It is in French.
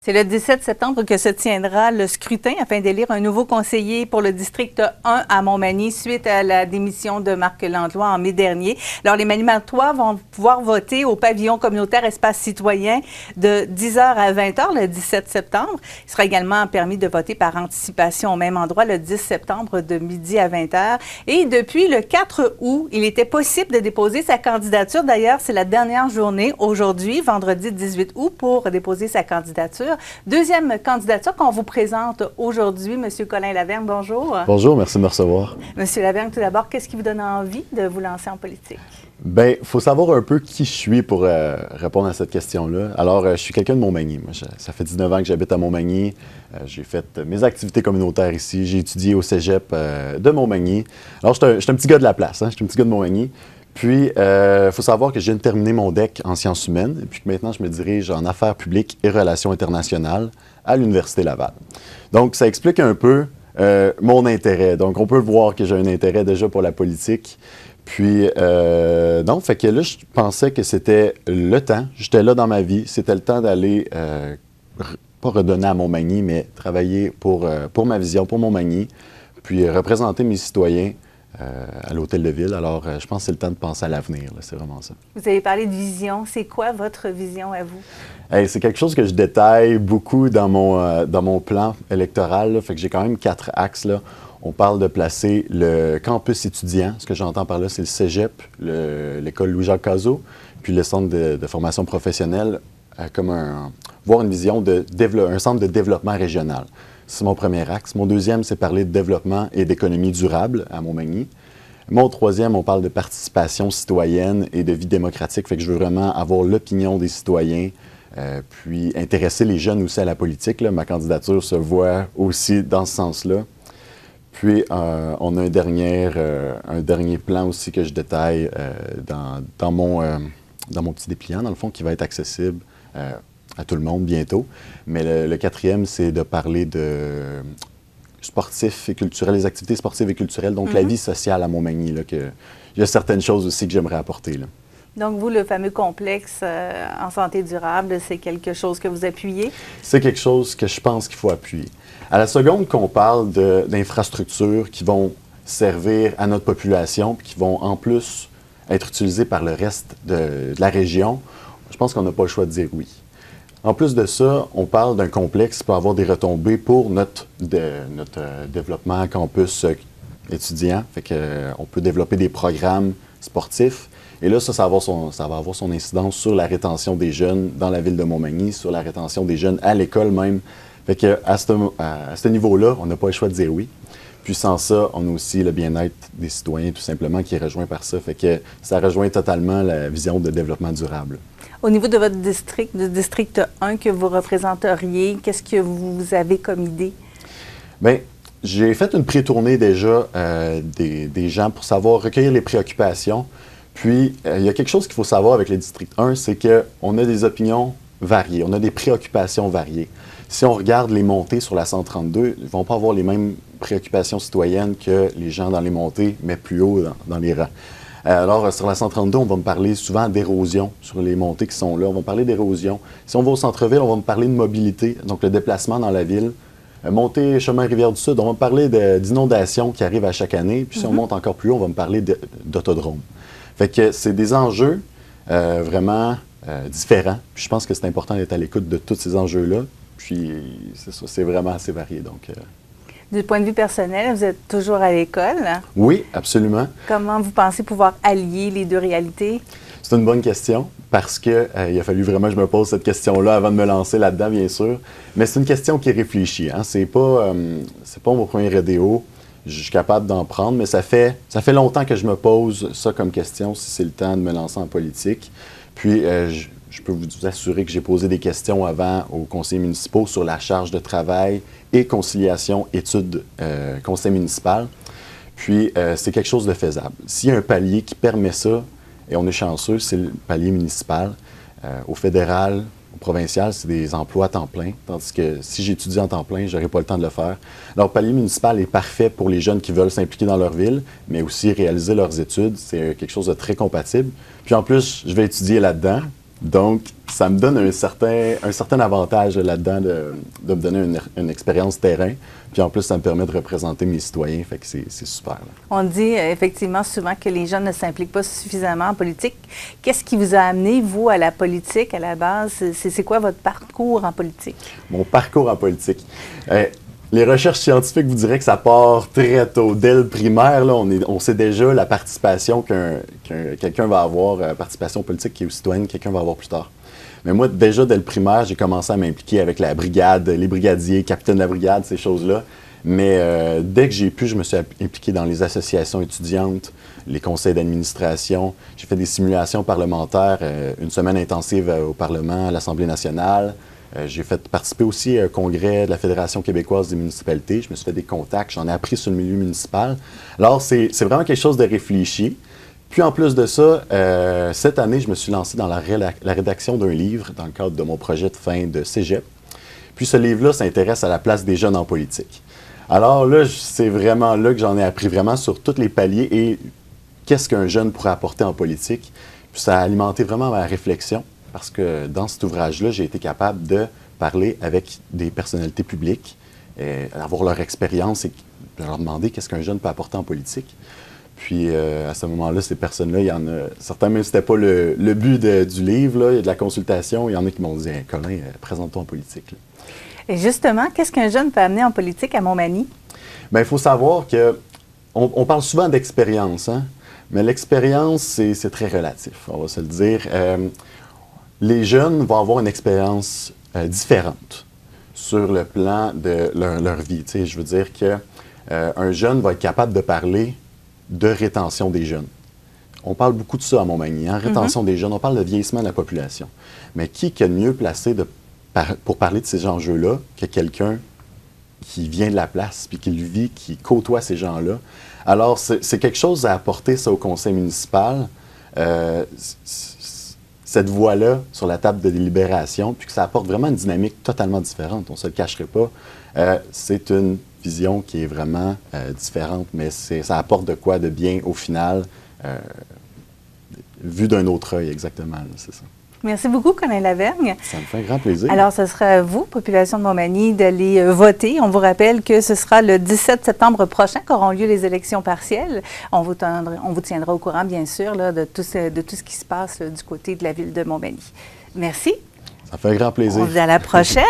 C'est le 17 septembre que se tiendra le scrutin afin d'élire un nouveau conseiller pour le district 1 à Montmagny suite à la démission de Marc Landlois en mai dernier. Alors, les Magny-Maltois vont pouvoir voter au pavillon communautaire Espace citoyen de 10h à 20h le 17 septembre. Il sera également permis de voter par anticipation au même endroit le 10 septembre de midi à 20h. Et depuis le 4 août, il était possible de déposer sa candidature. D'ailleurs, c'est la dernière journée aujourd'hui, vendredi 18 août, pour déposer sa candidature. Deuxième candidature qu'on vous présente aujourd'hui, M. Colin Lavergne, bonjour. Bonjour, merci de me recevoir. M. Lavergne, tout d'abord, qu'est-ce qui vous donne envie de vous lancer en politique? Bien, il faut savoir un peu qui je suis pour répondre à cette question-là. Alors, je suis quelqu'un de Montmagny. Moi, ça fait 19 ans que j'habite à Montmagny. J'ai fait mes activités communautaires ici. J'ai étudié au cégep de Montmagny. Alors, je suis un petit gars de la place, hein? Je suis un petit gars de Montmagny. Puis, il faut savoir que je viens de terminer mon DEC en sciences humaines, et puis que maintenant, je me dirige en affaires publiques et relations internationales à l'Université Laval. Donc, ça explique un peu mon intérêt. Donc, on peut voir que j'ai un intérêt déjà pour la politique. Puis, donc, fait que là, je pensais que c'était le temps. J'étais là dans ma vie. C'était le temps d'aller, pas redonner à Montmagny, mais travailler pour ma vision, pour Montmagny, puis représenter mes citoyens à l'hôtel de ville. Alors, je pense que c'est le temps de penser à l'avenir. C'est vraiment ça. Vous avez parlé de vision. C'est quoi votre vision à vous? Hey, c'est quelque chose que je détaille beaucoup dans mon plan électoral. Là. Fait que j'ai quand même 4 axes. Là. On parle de placer le campus étudiant. Ce que j'entends par là, c'est le cégep, l'école Louis-Jacques Cazot, puis le centre de formation professionnelle, comme voir une vision un centre de développement régional. C'est mon premier axe. Mon deuxième, c'est parler de développement et d'économie durable à Montmagny. Mon troisième, on parle de participation citoyenne et de vie démocratique. Fait que je veux vraiment avoir l'opinion des citoyens, puis intéresser les jeunes aussi à la politique. Là. Ma candidature se voit aussi dans ce sens-là. Puis, on a un dernier plan aussi que je détaille dans mon petit dépliant, dans le fond, qui va être accessible à tout le monde bientôt. Mais le quatrième, c'est de parler de sportifs et culturels, les activités sportives et culturelles, donc la vie sociale à Montmagny. Là, il y a certaines choses aussi que j'aimerais apporter. Là. Donc, vous, le fameux complexe en santé durable, c'est quelque chose que vous appuyez? C'est quelque chose que je pense qu'il faut appuyer. À la seconde qu'on parle d'infrastructures qui vont servir à notre population, puis qui vont en plus être utilisées par le reste de la région, je pense qu'on n'a pas le choix de dire oui. En plus de ça, on parle d'un complexe qui peut avoir des retombées pour notre développement campus étudiant. Fait qu'on peut développer des programmes sportifs. Et là, ça va avoir son incidence sur la rétention des jeunes dans la ville de Montmagny, sur la rétention des jeunes à l'école même. Fait qu'à ce niveau-là, on n'a pas le choix de dire oui. Puis sans ça, on a aussi le bien-être des citoyens, tout simplement, qui est rejoint par ça. Fait que ça rejoint totalement la vision de développement durable. Au niveau de votre district, du district 1 que vous représenteriez, qu'est-ce que vous avez comme idée? Bien, j'ai fait une pré-tournée déjà des gens pour savoir recueillir les préoccupations. Puis, il y a quelque chose qu'il faut savoir avec le district 1, c'est qu'on a des opinions variées, on a des préoccupations variées. Si on regarde les montées sur la 132, ils ne vont pas avoir les mêmes préoccupations citoyennes que les gens dans les montées, mais plus haut dans les rangs. Alors, sur la 132, on va me parler souvent d'érosion sur les montées qui sont là. On va me parler d'érosion. Si on va au centre-ville, on va me parler de mobilité, donc le déplacement dans la ville. Montée chemin Rivière-du-Sud, on va me parler d'inondations qui arrivent à chaque année. Puis si on monte encore plus haut, on va me parler d'autodrome. Fait que c'est des enjeux vraiment différents. Puis je pense que c'est important d'être à l'écoute de tous ces enjeux-là. Puis c'est ça, c'est vraiment assez varié. Donc, du point de vue personnel, vous êtes toujours à l'école. Oui, absolument. Comment vous pensez pouvoir allier les deux réalités? C'est une bonne question parce qu'il a fallu vraiment que je me pose cette question-là avant de me lancer là-dedans, bien sûr. Mais c'est une question qui est réfléchie. Hein? C'est pas mon premier rodéo. Je suis capable d'en prendre, mais ça fait longtemps que je me pose ça comme question, si c'est le temps de me lancer en politique. Puis, je peux vous assurer que j'ai posé des questions avant aux conseillers municipaux sur la charge de travail et conciliation études conseil municipal. Puis, c'est quelque chose de faisable. S'il y a un palier qui permet ça, et on est chanceux, c'est le palier municipal. Au fédéral, au provincial, c'est des emplois à temps plein, tandis que si j'étudie en temps plein, je n'aurai pas le temps de le faire. Alors, le palier municipal est parfait pour les jeunes qui veulent s'impliquer dans leur ville, mais aussi réaliser leurs études. C'est quelque chose de très compatible. Puis en plus, je vais étudier là-dedans. Donc, ça me donne un certain avantage là-dedans de me donner une expérience terrain. Puis en plus, ça me permet de représenter mes citoyens. Fait que c'est super. Là. On dit effectivement souvent que les jeunes ne s'impliquent pas suffisamment en politique. Qu'est-ce qui vous a amené, vous, à la politique à la base? C'est quoi votre parcours en politique? Mon parcours en politique. Les recherches scientifiques vous diraient que ça part très tôt. Dès le primaire, là, on sait déjà la participation quelqu'un va avoir, participation politique qui est citoyenne, quelqu'un va avoir plus tard. Mais moi, déjà dès le primaire, j'ai commencé à m'impliquer avec la brigade, les brigadiers, capitaine de la brigade, ces choses-là. Mais dès que j'ai pu, je me suis impliqué dans les associations étudiantes, les conseils d'administration. J'ai fait des simulations parlementaires, une semaine intensive au Parlement, à l'Assemblée nationale. J'ai fait participer aussi à un congrès de la Fédération québécoise des municipalités. Je me suis fait des contacts, j'en ai appris sur le milieu municipal. Alors, c'est vraiment quelque chose de réfléchi. Puis en plus de ça, cette année, je me suis lancé dans la rédaction d'un livre dans le cadre de mon projet de fin de cégep. Puis ce livre-là s'intéresse à la place des jeunes en politique. Alors là, c'est vraiment là que j'en ai appris vraiment sur tous les paliers et qu'est-ce qu'un jeune pourrait apporter en politique. Puis ça a alimenté vraiment ma réflexion. Parce que dans cet ouvrage-là, j'ai été capable de parler avec des personnalités publiques, avoir leur expérience et de leur demander qu'est-ce qu'un jeune peut apporter en politique. Puis à ce moment-là, ces personnes-là, il y en a certains, même si ce n'était pas le but du livre, là, il y a de la consultation, il y en a qui m'ont dit hey, « Colin, présente-toi en politique. » Et justement, qu'est-ce qu'un jeune peut amener en politique à Montmagny? Bien, il faut savoir qu'on parle souvent d'expérience, hein? Mais l'expérience, c'est très relatif, on va se le dire. Les jeunes vont avoir une expérience différente sur le plan de leur vie. Tu sais, je veux dire qu'un jeune va être capable de parler de rétention des jeunes. On parle beaucoup de ça à Montmagny, hein? Rétention des jeunes, on parle de vieillissement de la population. Mais qui est le mieux placé pour parler de ces enjeux-là que quelqu'un qui vient de la place, puis qui le vit, qui côtoie ces gens-là? Alors, c'est quelque chose à apporter ça au conseil municipal. Cette voix-là sur la table de délibération, puis que ça apporte vraiment une dynamique totalement différente. On ne se le cacherait pas. C'est une vision qui est vraiment différente, mais ça apporte de quoi de bien au final, vu d'un autre œil, exactement, c'est ça. Merci beaucoup, Colin Lavergne. Ça me fait un grand plaisir. Alors, ce sera à vous, population de Montmagny, d'aller voter. On vous rappelle que ce sera le 17 septembre prochain qu'auront lieu les élections partielles. On vous tiendra au courant, bien sûr, là, de tout ce qui se passe là, du côté de la ville de Montmagny. Merci. Ça fait un grand plaisir. On se dit à la prochaine.